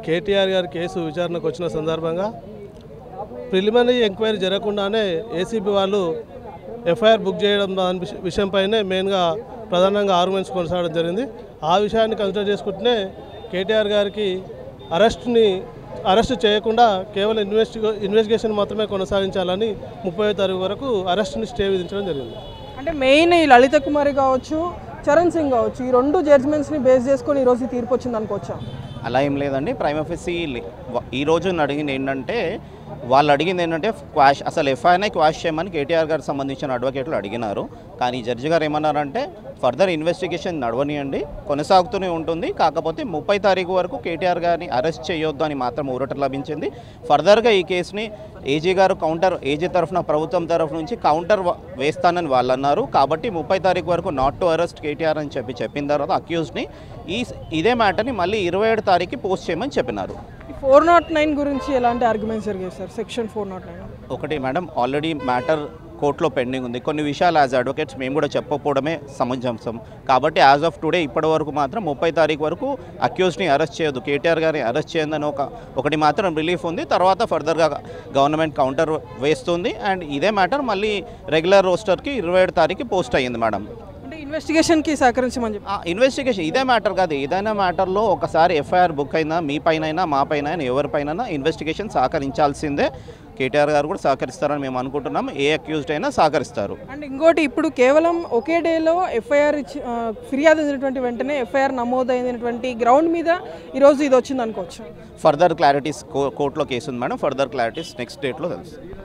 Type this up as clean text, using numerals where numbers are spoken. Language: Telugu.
కేటీఆర్ గారి కేసు విచారణకు వచ్చిన సందర్భంగా ప్రిలిమినరీ ఎంక్వైరీ జరగకుండానే ఏసీబీ వాళ్ళు ఎఫ్ఐఆర్ బుక్ చేయడం దాని విషయంపైనే మెయిన్గా ప్రధానంగా ఆర్గ్యుమెంట్స్ కొనసాగడం జరిగింది. ఆ విషయాన్ని కన్సిడర్ చేసుకుంటూనే కేటీఆర్ గారికి అరెస్ట్ చేయకుండా కేవలం ఇన్వెస్టిగేషన్ మాత్రమే కొనసాగించాలని 30వ తారీఖు వరకు అరెస్ట్ని స్టే విధించడం జరిగింది. అంటే మెయిన్ ఈ లలిత కుమారి కావచ్చు, చరణ్ సింగ్ కావచ్చు, ఈ రెండు జడ్జ్మెంట్స్ని బేస్ చేసుకొని ఈరోజు తీర్పు వచ్చింది అనుకోవచ్చా? అలా ఏం లేదండి. ప్రైమ్ ఆఫీసీ ఈరోజు అడిగింది ఏంటంటే, వాళ్ళు అడిగింది ఏంటంటే అసలు ఎఫ్ఐఆర్ని క్వాష్ చేయమని కేటీఆర్ గారికి సంబంధించిన అడ్వకేట్లు అడిగినారు. కానీ జడ్జి గారు ఏమన్నారంటే ఫర్దర్ ఇన్వెస్టిగేషన్ నడవనియండి, కొనసాగుతూనే ఉంటుంది. కాకపోతే 30 తారీఖు వరకు కేటీఆర్ గారిని అరెస్ట్ చేయొద్దు అని మాత్రం ఊరట లభించింది. ఫర్దర్గా ఈ కేసుని ఏజీ గారు ఏజీ తరఫున ప్రభుత్వం తరఫు నుంచి కౌంటర్ వేస్తానని వాళ్ళు అన్నారు. కాబట్టి 30 తారీఖు వరకు నాట్ టు అరెస్ట్ కేటీఆర్ అని చెప్పిన తర్వాత అక్యూజ్ని ఇదే మ్యాటర్ని మళ్ళీ 27 తారీఖు పోస్ట్ చేయమని చెప్పినారు. 409 గురించి ఎలాంటి ఆర్గ్యుమెంట్స్ జరిగాయి సార్? సెక్షన్ 409 ఒకటి మేడం, ఆల్రెడీ మ్యాటర్ కోర్టులో పెండింగ్ ఉంది. కొన్ని విషయాలు యాజ్ అడ్వకేట్స్ మేము కూడా చెప్పకపోవడమే సమంజసం. కాబట్టి యాజ్ ఆఫ్ టుడే ఇప్పటి వరకు మాత్రం 30 తారీఖు వరకు అక్యూజ్ని అరెస్ట్ చేయొద్దు, కేటీఆర్ గారిని అరెస్ట్ చేయొద్దని ఒకటి మాత్రం రిలీఫ్ ఉంది. తర్వాత ఫర్దర్గా గవర్నమెంట్ కౌంటర్ వేస్తుంది. అండ్ ఇదే మ్యాటర్ మళ్ళీ రెగ్యులర్ రోస్టర్కి 27 తారీఖు పోస్ట్ అయ్యింది మేడం. అంటే ఇన్వెస్టిగేషన్కి సహకరించమని చెప్పి ఇన్వెస్టిగేషన్ ఇదే మ్యాటర్ కాదు, ఏదైనా మ్యాటర్లో ఒకసారి ఎఫ్ఐఆర్ బుక్ అయినా మీ పైన మా పైన ఎవరిపైన ఇన్వెస్టిగేషన్ సహకరించాల్సిందే. కేటీఆర్ గారు కూడా సహకరిస్తారని మేము అనుకుంటున్నాం. ఏ అక్యూజ్డ్ అయినా సహకరిస్తారు. అండ్ ఇంకోటి, ఇప్పుడు కేవలం ఒకే డేలో ఎఫ్ఐఆర్ ఫిర్యాదు అయినటువంటి వెంటనే ఎఫ్ఐఆర్ నమోదైనటువంటి గ్రౌండ్ మీద ఈరోజు ఇది వచ్చింది అనుకోవచ్చు. ఫర్దర్ క్లారిటీస్ కోర్టులో కేసు ఉంది మేడం. ఫర్దర్ క్లారిటీస్ నెక్స్ట్ డేట్లో తెలుసు.